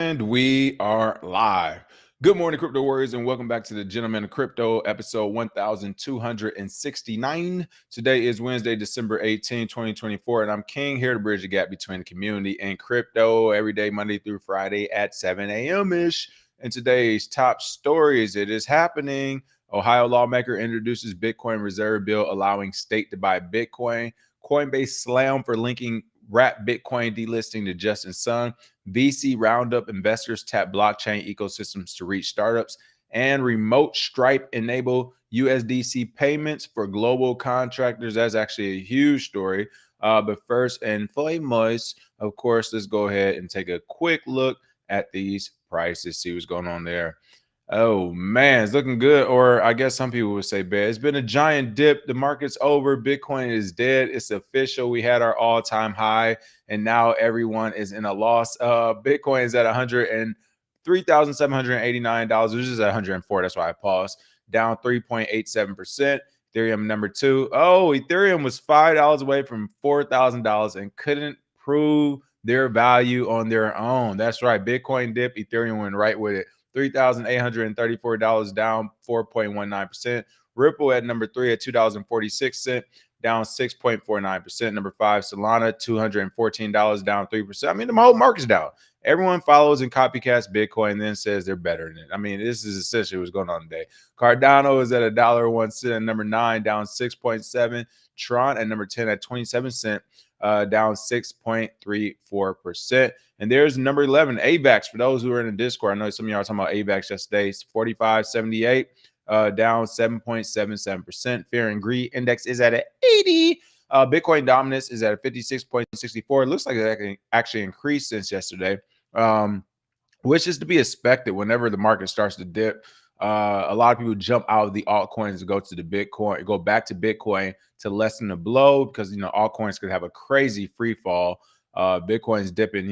And we are live. Good morning, crypto warriors, and welcome back to the Gentleman of Crypto, episode 1269. Today is Wednesday, December 18, 2024, and I'm King, here to bridge the gap between the community and crypto every day, Monday through Friday at 7 a.m.-ish. And today's top stories: it is happening. Ohio lawmaker introduces Bitcoin reserve bill allowing state to buy Bitcoin. Coinbase slam for linking wrap Bitcoin delisting to Justin Sun. VC roundup, investors tap blockchain ecosystems to reach startups, and remote Stripe enable USDC payments for global contractors. That's actually a huge story. But first and foremost, of course, let's go ahead and take a quick look at these prices, see what's going on there. Oh man, it's looking good. Or I guess some people would say bad. It's been a giant dip. The market's over. Bitcoin is dead. It's official. We had our all-time high, and now everyone is in a loss. Bitcoin is at $103,789. Which is at 104. That's why I paused. Down 3.87%. Ethereum number two. Oh, Ethereum was $5 away from $4,000 and couldn't prove their value on their own. That's right. Bitcoin dipped. Ethereum went right with it. $3,834, down 4.19%. Ripple at number three at $2.46, down 6.49%. Number five, Solana, $214, down 3%. I mean, the whole market's down. Everyone follows and copycats Bitcoin and then says they're better than it. I mean, this is essentially what's going on today. Cardano is at $1.01 at number 9, down 6.7. Tron at number 10 at 27 cents, down 6.34%. And there's number 11, AVAX. For those who are in the Discord, I know some of y'all talking about AVAX yesterday. It's 45.78, down 7.77%. Fear and Greed Index is at 80. Bitcoin dominance is at 56.64. It looks like it actually increased since yesterday, which is to be expected whenever the market starts to dip. A lot of people jump out of the altcoins to go to the Bitcoin, go back to Bitcoin to lessen the blow, because altcoins could have a crazy free fall. Bitcoin's dipping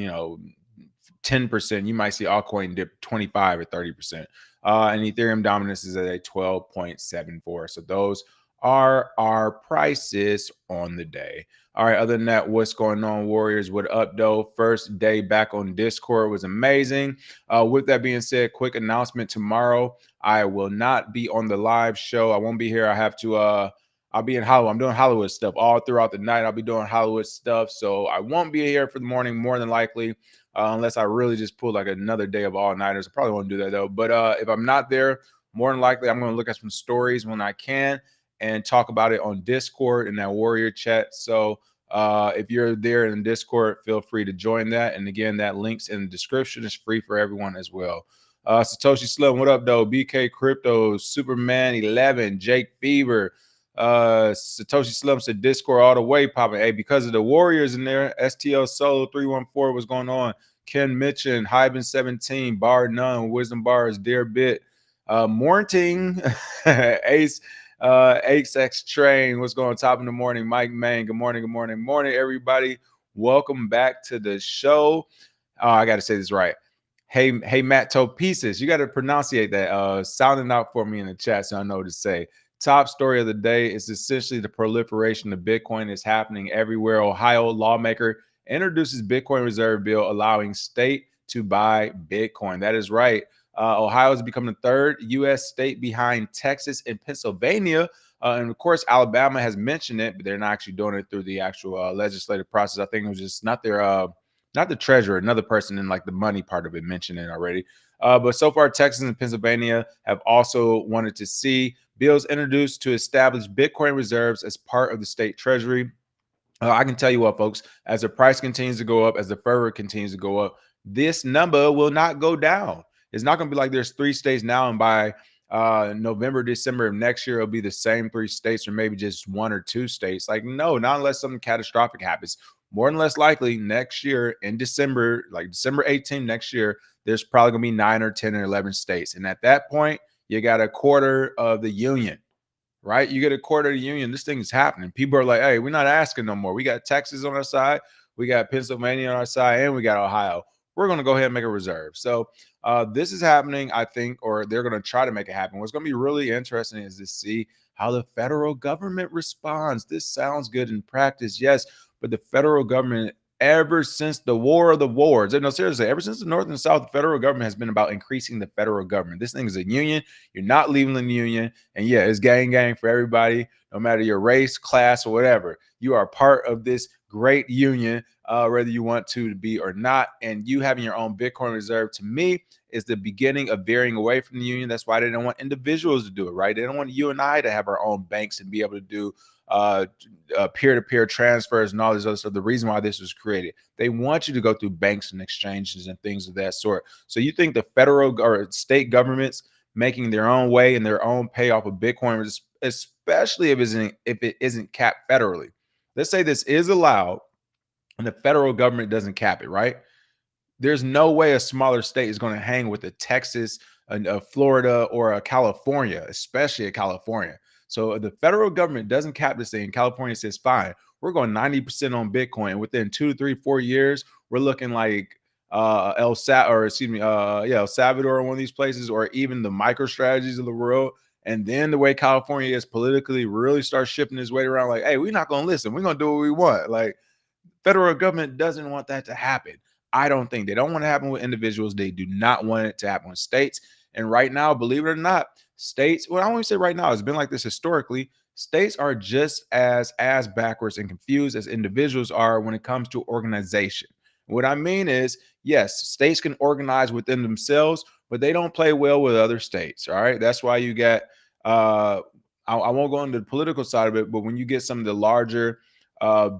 10%. You might see altcoin dip 25 or 30%. And Ethereum dominance is at a 12.74. So those are our prices on the day. All right, other than that, what's going on, Warriors? What up, though? First day back on Discord was amazing. With that being said, quick announcement: tomorrow I will not be on the live show. I won't be here. I have to I'll be in Hollywood. I'm doing Hollywood stuff all throughout the night. I'll be doing Hollywood stuff, so I won't be here for the morning, more than likely, unless I really just pull like another day of all-nighters. I probably won't do that, though. But if I'm not there, more than likely I'm going to look at some stories when I can and talk about it on Discord in that Warrior chat. So if you're there in Discord, feel free to join that. And again, that link's in the description. It's free for everyone as well. Satoshi Slim, what up, though? BK Crypto, Superman 11, Jake Fever. Satoshi Slim said Discord all the way popping. Hey, because of the Warriors in there, STL Solo 314, what's going on? Ken Mitchin, Hyben 17, Bar None, Wisdom Bars, Dear Bit, Morning, Ace, XX Train, what's going on? Top in the morning, Mike Main, good morning, everybody. Welcome back to the show. Oh, I got to say this right. Hey, Matt Toe Pieces, you got to pronunciate that. Sounding out for me in the chat so I know what to say. Top story of the day is essentially the proliferation of Bitcoin is happening everywhere. Ohio lawmaker introduces Bitcoin reserve bill allowing state to buy Bitcoin. That is right. Ohio has become the third U.S. state behind Texas and Pennsylvania. And of course, Alabama has mentioned it, but they're not actually doing it through the actual legislative process. I think it was just not the treasurer, another person in like the money part of it mentioned it already. But so far, Texas and Pennsylvania have also wanted to see bills introduced to establish Bitcoin reserves as part of the state treasury. I can tell you what, folks, as the price continues to go up, as the fervor continues to go up, this number will not go down. It's not going to be like there's 3 states now, and by November, December of next year, it'll be the same 3 states, or maybe just 1 or 2 states. Like, no, not unless something catastrophic happens. More than less likely, next year in December, like December 18th next year, there's probably going to be 9 or 10 or 11 states. And at that point, you got a quarter of the union, right? You get a quarter of the union. This thing is happening. People are like, hey, we're not asking no more. We got Texas on our side. We got Pennsylvania on our side, and we got Ohio. We're going to go ahead and make a reserve. So this is happening, I think, or they're going to try to make it happen. What's going to be really interesting is to see how the federal government responds. This sounds good in practice, yes, but the federal government ever since the War of the Wars. No, seriously, ever since the North and South, the federal government has been about increasing the federal government. This thing is a union. You're not leaving the union. And yeah, it's gang for everybody, no matter your race, class, or whatever. You are part of this great union, whether you want to be or not. And you having your own Bitcoin reserve, to me, is the beginning of veering away from the union. That's why they don't want individuals to do it, right? They don't want you and I to have our own banks and be able to do peer-to-peer transfers and all this other stuff. The reason why this was created, they want you to go through banks and exchanges and things of that sort. So you think the federal or state governments making their own way and their own payoff of Bitcoin, especially if it isn't capped federally? Let's say this is allowed and the federal government doesn't cap it, right? There's no way a smaller state is going to hang with a Texas, a Florida, or a California, especially a California. So the federal government doesn't cap this thing. California says, fine, we're going 90% on Bitcoin. Within 2, 3, 4 years, we're looking like El Salvador, or one of these places, or even the micro strategies of the world. And then the way California is politically really starts shifting his weight around, like, hey, we're not going to listen. We're going to do what we want. Like, federal government doesn't want that to happen. I don't think they don't want to happen with individuals. They do not want it to happen with states. And right now, believe it or not, states, well, I won't say right now, it's been like this historically. States are just as backwards and confused as individuals are when it comes to organization. What I mean is, yes, states can organize within themselves, but they don't play well with other states. All right. That's why you get I won't go into the political side of it, but when you get some of the larger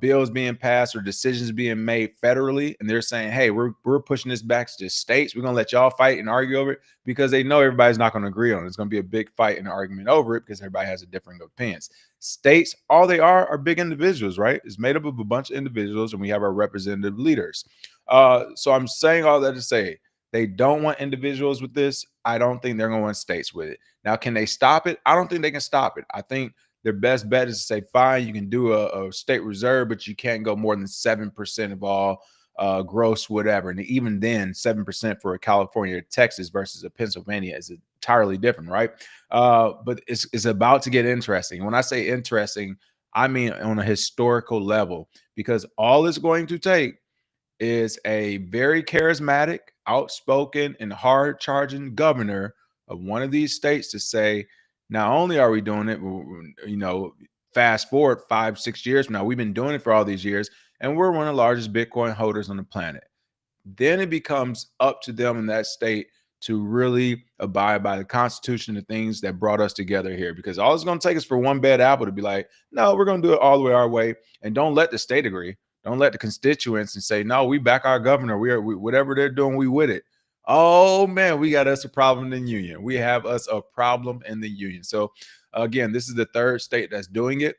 bills being passed or decisions being made federally, and they're saying, hey, we're pushing this back to states, we're going to let y'all fight and argue over it, because they know everybody's not going to agree on it. It's going to be a big fight and argument over it because everybody has a different opinions. States, all they are big individuals, right? It's made up of a bunch of individuals, and we have our representative leaders. So I'm saying all that to say, they don't want individuals with this. I don't think they're going to want states with it. Now, can they stop it? I don't think they can stop it. I think their best bet is to say, fine, you can do a state reserve, but you can't go more than 7% of all gross whatever. And even then, 7% for a California or Texas versus a Pennsylvania is entirely different, right? But it's about to get interesting. When I say interesting, I mean on a historical level, because all it's going to take is a very charismatic, outspoken, and hard-charging governor of one of these states to say, not only are we doing it, fast forward 5, 6 years from now, we've been doing it for all these years, and we're one of the largest Bitcoin holders on the planet. Then it becomes up to them in that state to really abide by the Constitution, the things that brought us together here. Because all it's going to take is for one bad apple to be like, no, we're going to do it all the way our way, and don't let the state agree. Don't let the constituents and say, no, we back our governor. We whatever they're doing, we with it. Oh man, we got us a problem in the union. We have us a problem in the union. So again, this is the third state that's doing it.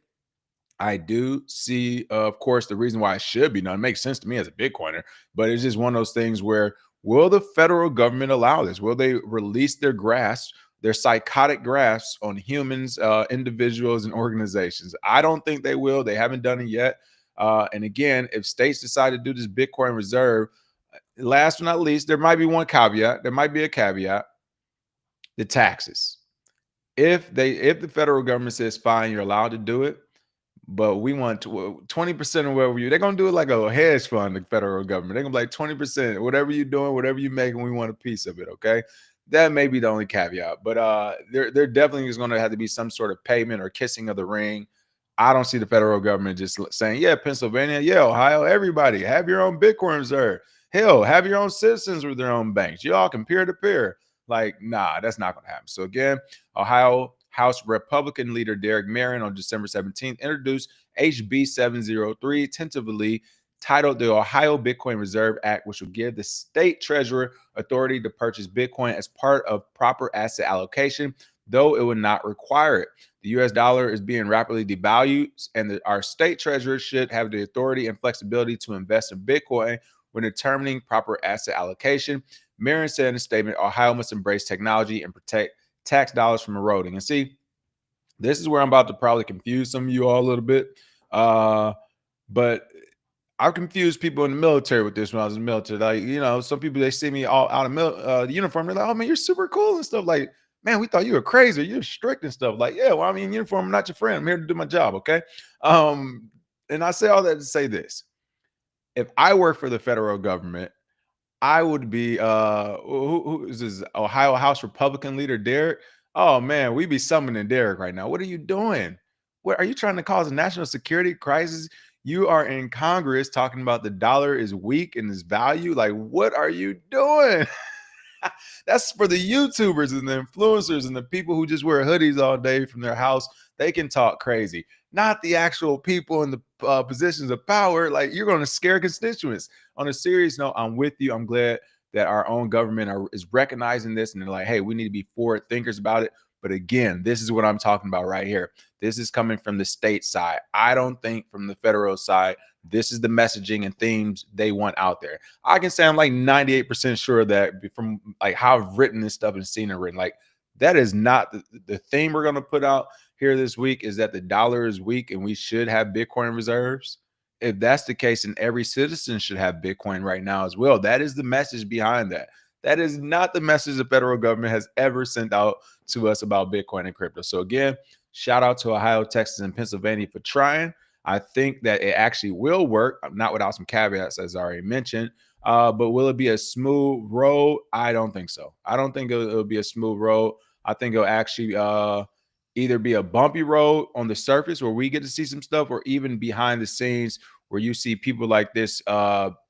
I do see, of course, the reason why it should be done. It makes sense to me as a Bitcoiner, but it's just one of those things where, will the federal government allow this? Will they release their grasp, their psychotic grasps on humans, individuals, and organizations? I don't think they will. They haven't done it yet. And again, if states decide to do this Bitcoin reserve, last but not least, there might be one caveat. There might be a caveat: the taxes. If the federal government says, fine, you're allowed to do it, but we want 20% of whatever they're going to do it like a hedge fund, the federal government. They're going to be like 20%, whatever you're doing, whatever you're making, we want a piece of it. Okay. That may be the only caveat, but there definitely is going to have to be some sort of payment or kissing of the ring. I don't see the federal government just saying, yeah, Pennsylvania, yeah, Ohio, everybody have your own Bitcoin reserve. Hell, have your own citizens with their own banks. Y'all can peer to peer. Like, nah, that's not going to happen. So again, Ohio House Republican leader Derek Marion on December 17th introduced HB 703, tentatively titled the Ohio Bitcoin Reserve Act, which will give the state treasurer authority to purchase Bitcoin as part of proper asset allocation, though it would not require it. The US dollar is being rapidly devalued, and our state treasurer should have the authority and flexibility to invest in Bitcoin when determining proper asset allocation. Marion said in a statement, Ohio must embrace technology and protect tax dollars from eroding. And see, this is where I'm about to probably confuse some of you all a little bit. But I confused people in the military with this when I was in the military. Like, some people, they see me all out of the uniform. They're like, oh man, you're super cool and stuff. Like, man, we thought you were crazy. You're strict and stuff. Like, yeah, well, I'm in uniform. I'm not your friend. I'm here to do my job. Okay. And I say all that to say this. if I work for the federal government, I would be who is this Ohio House Republican leader Derek? Oh man, we be summoning Derek right now. What are you doing? What are you trying to cause a national security crisis? You are in Congress talking about the dollar is weak in its value. Like, what are you doing? That's for the YouTubers and the influencers and the people who just wear hoodies all day from their house. They can talk crazy, not the actual people in the positions of power. Like, you're going to scare constituents. On a serious note, I'm with you. I'm glad that our own government is recognizing this and they're like, hey, we need to be forward thinkers about it. But again, this is what I'm talking about right here. This is coming from the state side. I don't think from the federal side, this is the messaging and themes they want out there. I can say I'm like 98% sure that from like how I've written this stuff and seen it written, like that is not the theme we're going to put out here this week is that the dollar is weak and we should have Bitcoin reserves. If that's the case, then every citizen should have Bitcoin right now as well. That is the message behind that. That is not the message the federal government has ever sent out to us about Bitcoin and crypto. So again, shout out to Ohio, Texas, and Pennsylvania for trying. I think that it actually will work, not without some caveats, as I already mentioned. But will it be a smooth road? I don't think so. I don't think it'll be a smooth road. I think it'll actually either be a bumpy road on the surface where we get to see some stuff, or even behind the scenes where you see people like this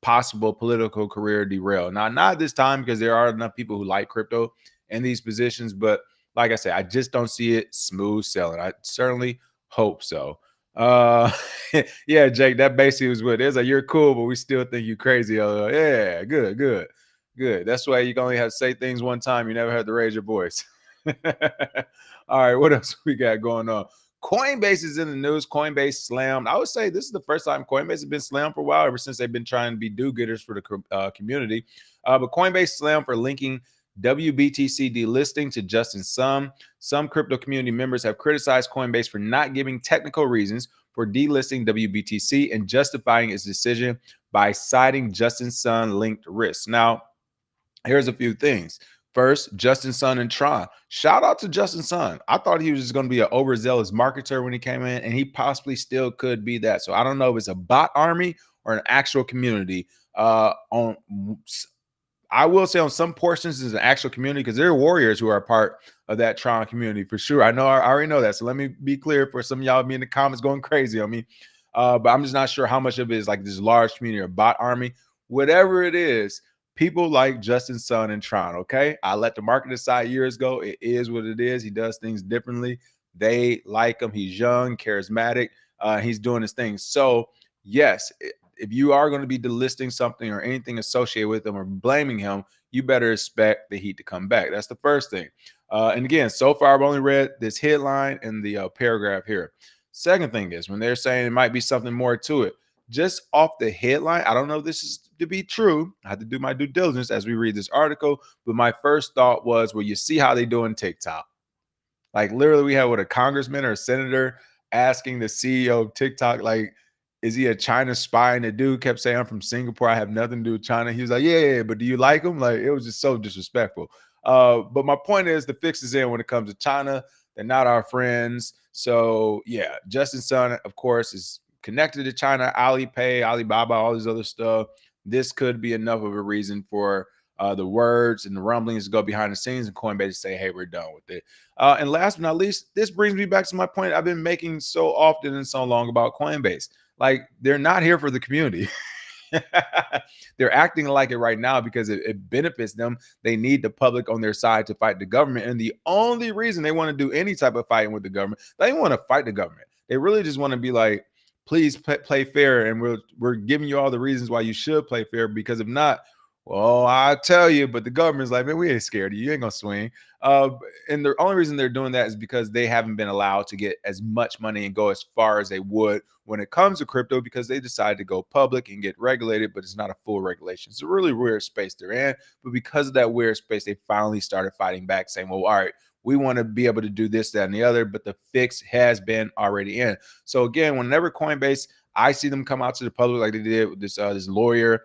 possible political career derail. Now, not this time because there are enough people who like crypto in these positions, but like I said, I just don't see it smooth sailing. I certainly hope so. Uh yeah, Jake, that basically was what it is. Like, you're cool, but we still think you crazy. Yeah, good. That's why you can only have to say things one time. You never have to raise your voice. All right, what else we got going on? Coinbase is in the news. Coinbase slammed. I would say this is the first time Coinbase has been slammed for a while, ever since they've been trying to be do-gooders for the community. But Coinbase slammed for linking WBTC delisting to Justin Sun. Some crypto community members have criticized Coinbase for not giving technical reasons for delisting WBTC and justifying its decision by citing Justin Sun linked risks. Now, here's a few things. First, Justin Sun and Tron. Shout out to Justin Sun. I thought he was just going to be an overzealous marketer when he came in, and he possibly still could be that. So I don't know if it's a bot army or an actual community. I will say on some portions is an actual community because there are warriors who are a part of that Tron community for sure. I already know that. So let me be clear for some of y'all be in the comments going crazy on me. But I'm just not sure how much of it is like this large community or bot army. Whatever it is, people like Justin Sun and Tron, okay? I let the market decide years ago. It is what it is. He does things differently. They like him. He's young, charismatic. He's doing his thing. So, yes, if you are going to be delisting something or anything associated with him or blaming him, you better expect the heat to come back. That's the first thing. And again, so far, I've only read this headline and the paragraph here. Second thing is when they're saying it might be something more to it, just off the headline, I don't know if this is to be true. I have to do my due diligence as we read this article. But my first thought was, well, you see how they doing TikTok. Like literally we had a congressman or a senator asking the CEO of TikTok, like, is he a China spy? And the dude kept saying, I'm from Singapore. I have nothing to do with China. He was like, yeah, but do you like him? Like, it was just so disrespectful. But my point is the fix is in when it comes to China. They're not our friends. So yeah, Justin Sun, of course, is connected to China, Alipay, Alibaba, all this other stuff. This could be enough of a reason for the words and the rumblings to go behind the scenes and Coinbase say, hey, we're done with it. And last but not least, this brings me back to my point I've been making so often and so long about Coinbase. Like, they're not here for the community. They're acting like it right now because it benefits them. They need the public on their side to fight the government. And the only reason they want to do any type of fighting with the government, they don't want to fight the government. They really just want to be like, please play fair. And we're giving you all the reasons why you should play fair, because if not, well, I tell you, but the government's like, man, we ain't scared of you. You ain't gonna swing. And the only reason they're doing that is because they haven't been allowed to get as much money and go as far as they would when it comes to crypto, because they decided to go public and get regulated, but it's not a full regulation. It's a really weird space they're in. But because of that weird space, they finally started fighting back, saying, well, all right, we want to be able to do this, that, and the other, but the fix has been already in. So again, whenever Coinbase, I see them come out to the public like they did with this lawyer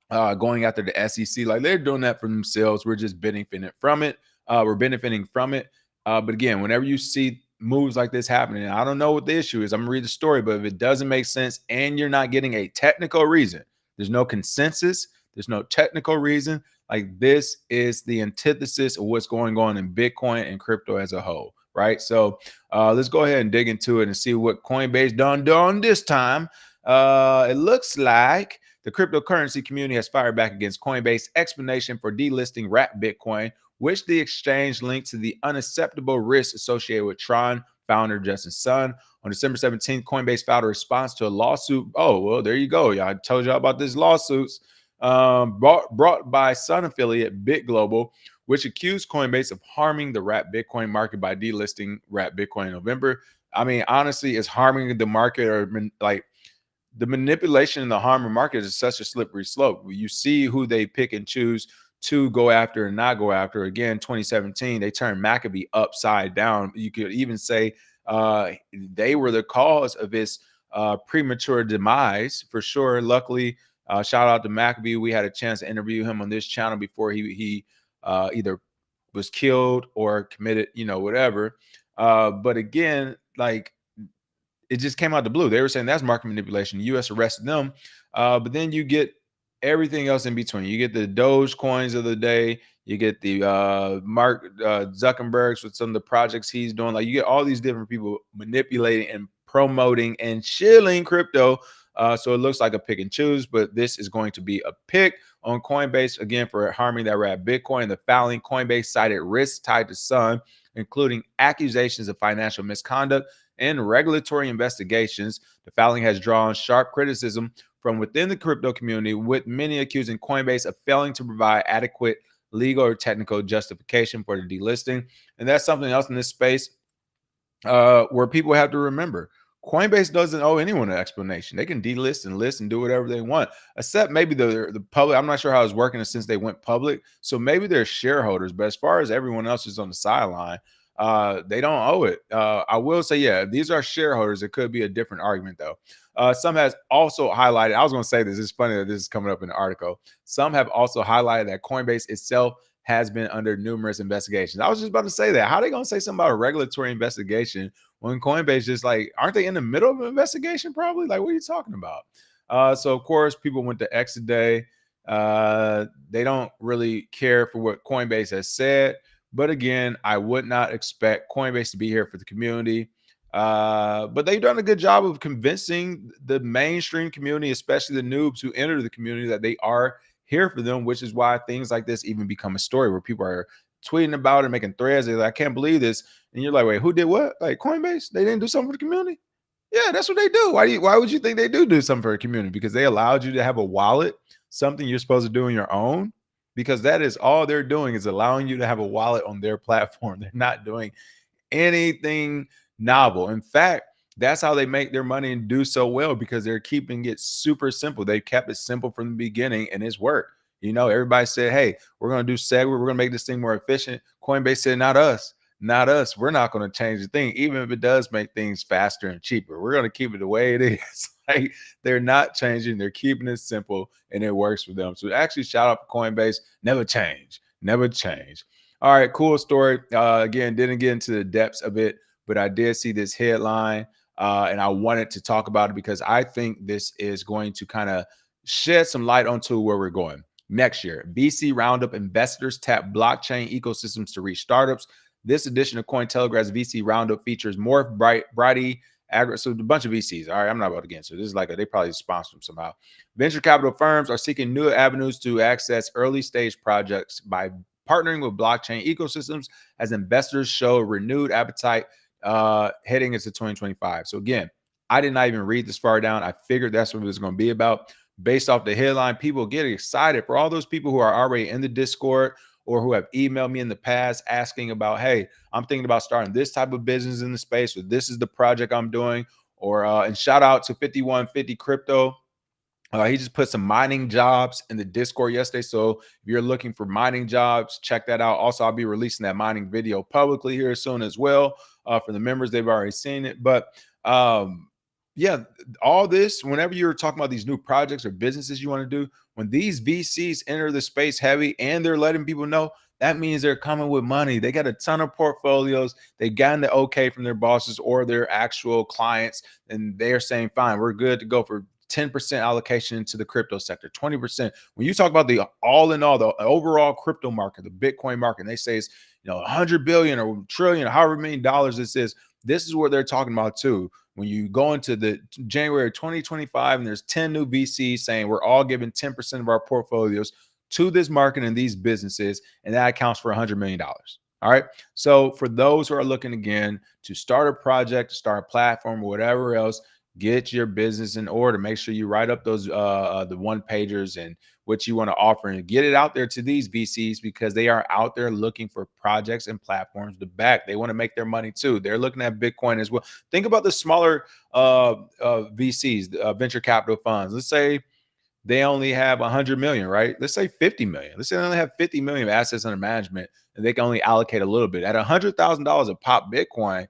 going after the SEC, like they're doing that for themselves. We're just benefiting from it. But again, whenever you see moves like this happening, I don't know what the issue is. I'm gonna read the story, but if it doesn't make sense and you're not getting a technical reason, There's no consensus. There's no technical reason. Like, this is the antithesis of what's going on in Bitcoin and crypto as a whole, right? So let's go ahead and dig into it and see what Coinbase done this time. It looks like the cryptocurrency community has fired back against Coinbase explanation for delisting wrapped Bitcoin, which the exchange linked to the unacceptable risks associated with Tron founder Justin Sun. On December 17th, Coinbase filed a response to a lawsuit. Oh, well, there you go. Yeah, I told y'all about these lawsuits brought by Sun affiliate Bit Global, which accused Coinbase of harming the wrapped Bitcoin market by delisting wrapped Bitcoin in November. I mean, honestly, it's harming the market, or like the manipulation in the harm market is such a slippery slope. You see who they pick and choose to go after and not go after. Again, 2017, they turned Maccabee upside down. You could even say they were the cause of his premature demise for sure. Luckily, shout out to Maccabee. We had a chance to interview him on this channel before he either was killed or committed, whatever. But again, like, it just came out the blue. They were saying that's market manipulation. The U.S. arrested them. But then you get everything else in between. You get the Doge coins of the day. You get the Mark Zuckerberg's with some of the projects he's doing. Like, you get all these different people manipulating and promoting and shilling crypto. So it looks like a pick and choose, but this is going to be a pick on Coinbase, again, for harming that wrapped Bitcoin. The filing, Coinbase cited risks tied to Sun, including accusations of financial misconduct and regulatory investigations. The filing has drawn sharp criticism from within the crypto community, with many accusing Coinbase of failing to provide adequate legal or technical justification for the delisting. And that's something else in this space where people have to remember. Coinbase doesn't owe anyone an explanation. They can delist and list and do whatever they want, except maybe the public. I'm not sure how it's working since they went public. So maybe they're shareholders, but as far as everyone else is on the sideline, they don't owe it. I will say, yeah, these are shareholders. It could be a different argument, though. Some has also highlighted, I was going to say this, it's funny that this is coming up in the article. Some have also highlighted that Coinbase itself has been under numerous investigations. I was just about to say that. How are they going to say something about a regulatory investigation when Coinbase just, like, aren't they in the middle of an investigation probably? Like, what are you talking about? So, of course, people went to X today. They don't really care for what Coinbase has said. But again, I would not expect Coinbase to be here for the community. But they've done a good job of convincing the mainstream community, especially the noobs who enter the community, that they are here for them, which is why things like this even become a story where people are tweeting about it, making threads. They're like, I can't believe this. And you're like, wait, who did what? Like, Coinbase? They didn't do something for the community? Yeah, that's what they do. Why would you think they do something for the community? Because they allowed you to have a wallet, something you're supposed to do on your own. Because that is all they're doing, is allowing you to have a wallet on their platform. They're not doing anything novel. In fact, that's how they make their money and do so well, because they're keeping it super simple. They kept it simple from the beginning, and it's worked. Everybody said, hey, we're going to do Segway. We're going to make this thing more efficient. Coinbase said, not us. Not us. We're not going to change the thing, even if it does make things faster and cheaper. We're going to keep it the way it is. Like, they're not changing. They're keeping it simple, and it works for them. So actually, shout out to Coinbase. Never change. Never change. All right, cool story. Again, didn't get into the depths of it, but I did see this headline, and I wanted to talk about it because I think this is going to kind of shed some light onto where we're going next year. VC Roundup investors tap blockchain ecosystems to reach startups. This edition of Cointelegraph's VC Roundup features Morph, Brighty, so a bunch of VCs. All right, I'm not about to get into this. Is like they probably sponsor them somehow. Venture capital firms are seeking new avenues to access early stage projects by partnering with blockchain ecosystems as investors show renewed appetite heading into 2025. So again, I did not even read this far down. I figured that's what it was going to be about. Based off the headline, people get excited. For all those people who are already in the Discord or who have emailed me in the past asking about, hey, I'm thinking about starting this type of business in the space, or this is the project I'm doing, or and shout out to 5150 Crypto. He just put some mining jobs in the Discord yesterday. So if you're looking for mining jobs, check that out. Also, I'll be releasing that mining video publicly here soon as well. For the members, they've already seen it. But yeah, all this, whenever you're talking about these new projects or businesses you want to do, when these VCs enter the space heavy and they're letting people know, that means they're coming with money. They got a ton of portfolios. They gotten the okay from their bosses or their actual clients, and they're saying, fine, we're good to go for 10% allocation into the crypto sector, 20%. When you talk about the all in all, the overall crypto market, the Bitcoin market, and they say it's 100 billion or trillion, or however many dollars this is what they're talking about too. When you go into the January 2025 and there's 10 new VCs saying we're all giving 10% of our portfolios to this market and these businesses, and that accounts for $100 million. All right. So for those who are looking again to start a project, to start a platform, or whatever else, get your business in order. Make sure you write up those the one pagers and what you want to offer and get it out there to these VCs, because they are out there looking for projects and platforms to back. They want to make their money too. They're looking at Bitcoin as well. Think about the smaller VCs, venture capital funds. Let's say they only have 100 million, right? Let's say 50 million. Let's say they only have 50 million of assets under management, and they can only allocate a little bit. At $100,000 a pop Bitcoin,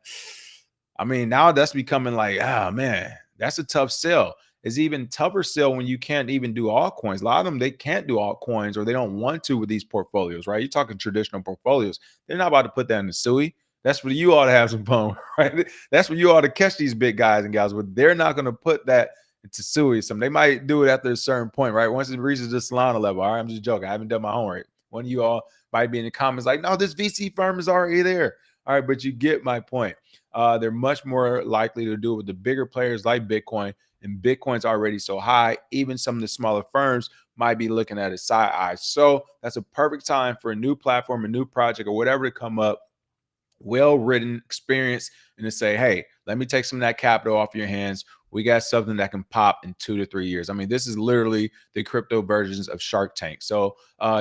I mean, now that's becoming like, oh man, that's a tough sell. It's even tougher sell when you can't even do altcoins. A lot of them, they can't do altcoins, or they don't want to with these portfolios, right? You're talking traditional portfolios. They're not about to put that in the SUI. That's for you all to have some fun, right? That's for you all to catch these big guys and gals, but they're not going to put that into SUI. They might do it after a certain point, right? Once it reaches the Solana level. All right, I'm just joking. I haven't done my homework. One of you all might be in the comments like, no, this VC firm is already there. All right, but you get my point. They're much more likely to do it with the bigger players like Bitcoin, and Bitcoin's already so high. Even some of the smaller firms might be looking at it side eye. So that's a perfect time for a new platform, a new project, or whatever to come up, well-written, experience, and to say, hey, let me take some of that capital off your hands. We got something that can pop in 2 to 3 years. I mean, this is literally the crypto versions of Shark Tank. So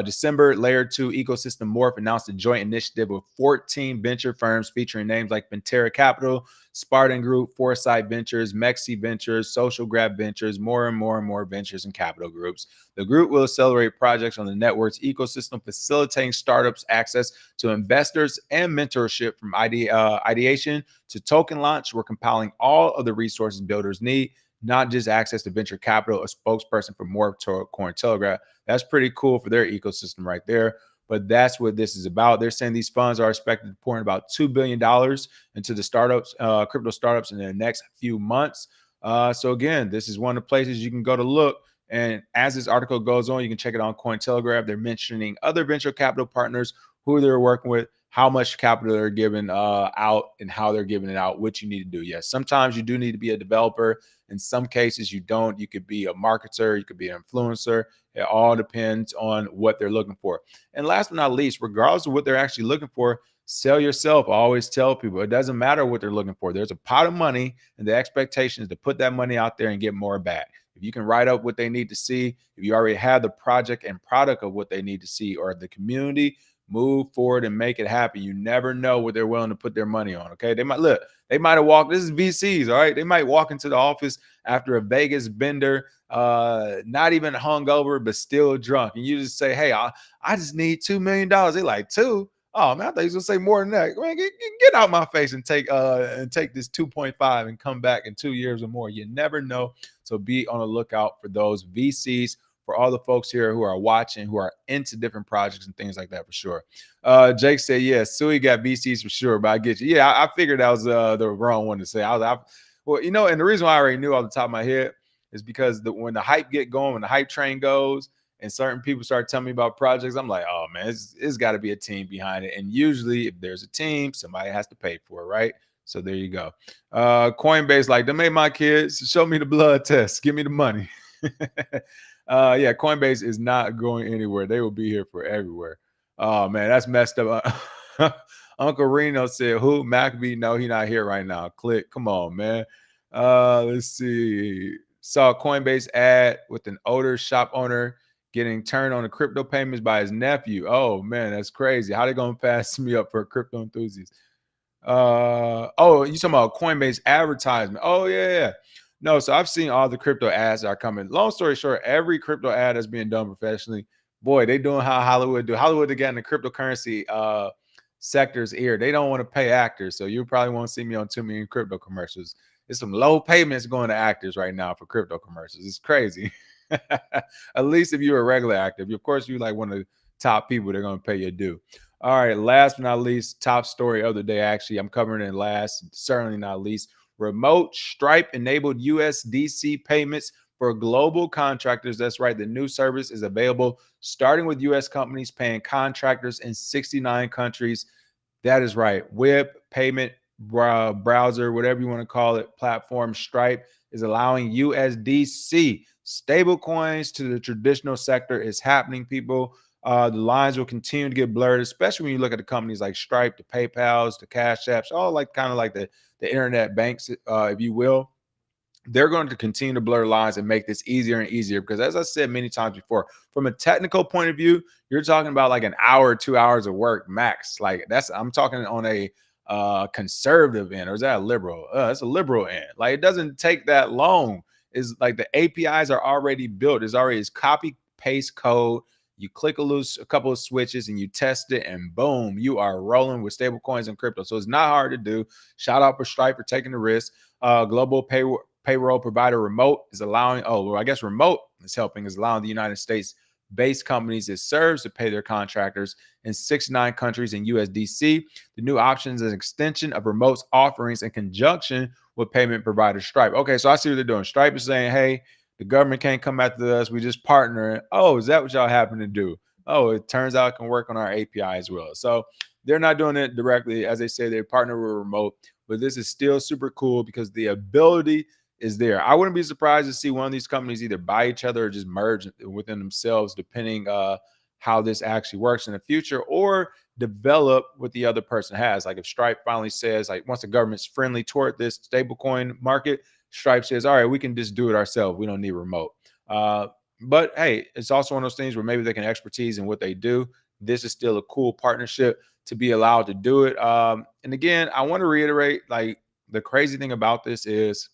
December, Layer 2 Ecosystem Morph announced a joint initiative with 14 venture firms featuring names like Pantera Capital, Spartan Group, Foresight Ventures, Mexi Ventures, Social Grab Ventures, more and more ventures and capital groups. The group will accelerate projects on the network's ecosystem, facilitating startups access to investors and mentorship from ideation to token launch. We're compiling all of the resources builders need, not just access to venture capital. A spokesperson for Morph told Cointelegraph. That's pretty cool for their ecosystem right there. But that's what this is about. They're saying these funds are expected to pour in about $2 billion into the startups, crypto startups in the next few months. So again, this is one of the places you can go to look. And as this article goes on, you can check it on Cointelegraph. They're mentioning other venture capital partners, who they're working with, how much capital they're giving out, and how they're giving it out, what you need to do. Yes, sometimes you do need to be a developer. In some cases, you don't. You could be a marketer. You could be an influencer. It all depends on what they're looking for. And last but not least, regardless of what they're actually looking for, sell yourself. I always tell people, it doesn't matter what they're looking for. There's a pot of money, and the expectation is to put that money out there and get more back. If you can write up what they need to see, if you already have the project and product of what they need to see, or the community, move forward and make it happen. You never know what they're willing to put their money on. Okay. They might have walked, this is VCs. All right. They might walk into the office after a Vegas bender, not even hungover, but still drunk. And you just say, hey, I just need $2 million. They're like, two? Oh man, I thought you was gonna say more than that. Man, get out my face and take this 2.5 and come back in 2 years or more. You never know. So be on the lookout for those VCs. For all the folks here who are watching, who are into different projects and things like that, for sure. Jake said, yeah, Sui got VCs for sure, but I get you. Yeah, I figured that was the wrong one to say. Well, and the reason why I already knew off the top of my head is because when the hype get going, when the hype train goes, and certain people start telling me about projects, I'm like, oh man, it's got to be a team behind it. And usually, if there's a team, somebody has to pay for it, right? So there you go. Coinbase, like, them ain't my kids. Show me the blood test. Give me the money. Yeah, Coinbase is not going anywhere. They will be here for everywhere. Oh man, that's messed up. Uncle Reno said, who? Maccabee? No, he's not here right now. Click. Come on, man. Let's see. Saw a Coinbase ad with an older shop owner getting turned on the crypto payments by his nephew. Oh man, that's crazy. How they gonna pass me up for a crypto enthusiast? Oh, you talking about Coinbase advertisement? Oh yeah. No, so I've seen all the crypto ads that are coming. Long story short, every crypto ad that's being done professionally, boy, they doing how Hollywood do. Hollywood again, the cryptocurrency sector's ear. They don't want to pay actors, so you probably won't see me on too many crypto commercials. There's some low payments going to actors right now for crypto commercials. It's crazy. At least if you're a regular actor, of course you're like one of the top people, they're going to pay your due. All right, last but not least, top story of the day. Actually, I'm covering it last, certainly not least. Remote Stripe enabled USDC payments for global contractors. That's right. The new service is available starting with US companies paying contractors in 69 countries. That is right. Web payment browser, whatever you want to call it, platform Stripe is allowing USDC stable coins to the traditional sector. Is happening, people. The lines will continue to get blurred, especially when you look at the companies like Stripe, the PayPal's, the Cash Apps, all like kind of like the internet banks, if you will. They're going to continue to blur lines and make this easier and easier because, as I said many times before, from a technical point of view, you're talking about like an hour, 2 hours of work max. Like I'm talking on a conservative end, or is that a liberal? It's a liberal end. Like it doesn't take that long. Is like the APIs are already built. It's copy paste code. You click a couple of switches and you test it, and boom, you are rolling with stable coins and crypto. So it's not hard to do. Shout out for Stripe for taking the risk. Global payroll provider Remote is allowing, Remote is helping, is allowing the United States based companies it serves to pay their contractors in 69 countries in USDC. The new option is an extension of Remote's offerings in conjunction with payment provider Stripe. Okay, so I see what they're doing. Stripe is saying, hey, the government can't come after us. We just partnering. Oh, is that what y'all happen to do? Oh, it turns out it can work on our API as well. So they're not doing it directly. As they say, they partner with Remote, but this is still super cool because the ability is there. I wouldn't be surprised to see one of these companies either buy each other or just merge within themselves, depending how this actually works in the future, or develop what the other person has. Like if Stripe finally says, like once the government's friendly toward this stablecoin market, Stripe says, all right, we can just do it ourselves. We don't need Remote. But hey, it's also one of those things where maybe they can expertise in what they do. This is still a cool partnership to be allowed to do it. And again, I want to reiterate, like the crazy thing about this is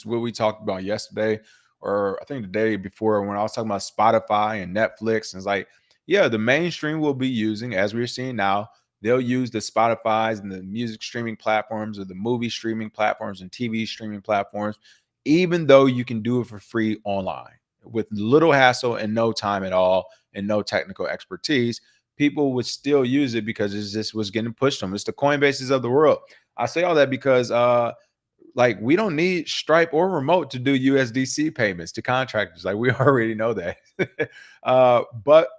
what we talked about yesterday, or I think the day before, when I was talking about Spotify and Netflix. And it's like, yeah, the mainstream will be using, as we're seeing now, they'll use the Spotify's and the music streaming platforms or the movie streaming platforms and TV streaming platforms, even though you can do it for free online with little hassle and no time at all and no technical expertise. People would still use it because it's just was getting pushed on them. It's the Coinbases of the world. I say all that because like we don't need Stripe or Remote to do USDC payments to contractors. Like we already know that. But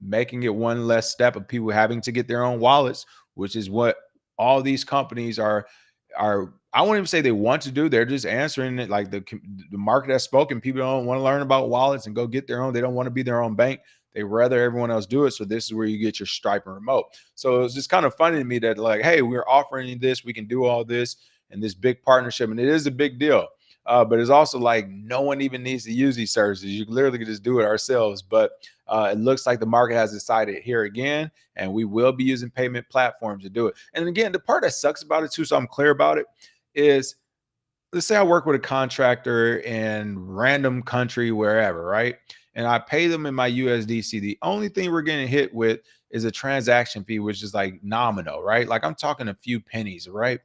making it one less step of people having to get their own wallets, which is what all these companies are. I won't even say they want to do. They're just answering it. Like the market has spoken. People don't want to learn about wallets and go get their own. They don't want to be their own bank. They rather everyone else do it. So this is where you get your Stripe and Remote. So it's just kind of funny to me that like, hey, we're offering you this. We can do all this and this big partnership. And it is a big deal. But it's also like no one even needs to use these services. You literally can just do it ourselves. But it looks like the market has decided here again, and we will be using payment platforms to do it. And again, the part that sucks about it too, so I'm clear about it, is let's say I work with a contractor in random country, wherever, right? And I pay them in my USDC. The only thing we're getting hit with is a transaction fee, which is like nominal, right? Like I'm talking a few pennies, right?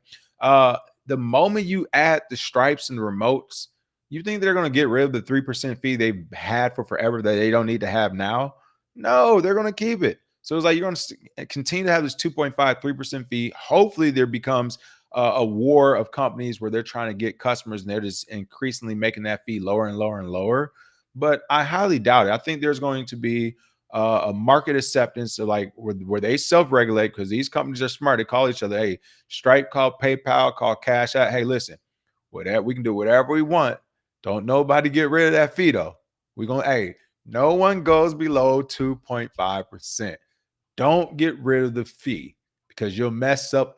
The moment you add the Stripes and the Remotes, you think they're going to get rid of the 3% fee they've had for forever that they don't need to have now? No, they're going to keep it. So it's like you're going to continue to have this 2.5, 3% fee. Hopefully there becomes a war of companies where they're trying to get customers and they're just increasingly making that fee lower and lower and lower. But I highly doubt it. I think there's going to be a market acceptance of like where they self-regulate, because these companies are smart. They call each other, hey, Stripe called PayPal, called Cash App. Hey, listen, whatever, we can do whatever we want. Don't nobody get rid of that fee though. We're gonna, hey, no one goes below 2.5%. Don't get rid of the fee because you'll mess up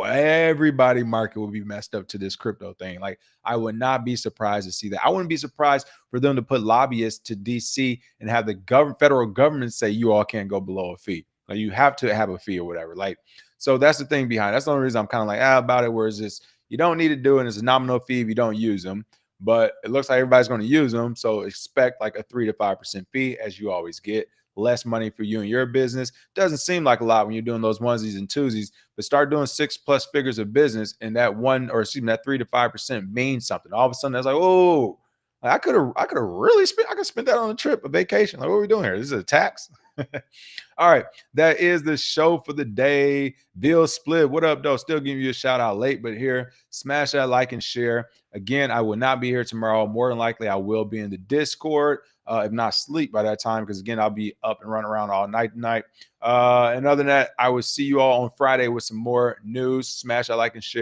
everybody market will be messed up to this crypto thing. Like I would not be surprised to see that. I wouldn't be surprised for them to put lobbyists to DC and have the federal government say you all can't go below a fee. Like you have to have a fee or whatever. Like, so that's the thing behind it. That's the only reason I'm kind of like about it, where it's just you don't need to do it. It's a nominal fee if you don't use them. But it looks like everybody's going to use them. So expect like a 3 to 5% fee as you always get. Less money for you and your business. Doesn't seem like a lot when you're doing those onesies and twosies, but start doing 6+ figures of business, and that 3 to 5% means something. All of a sudden, that's like, oh, I could have really spent. I could spend that on a trip, a vacation. Like, what are we doing here? This is a tax. All All right, that is the show for the day. Bill Split, what up, though? Still giving you a shout out late, but here, smash that like and share. Again, I will not be here tomorrow. More than likely, I will be in the Discord, if not sleep by that time, because again, I'll be up and running around all night tonight. And other than that, I will see you all on Friday with some more news. Smash that like and share.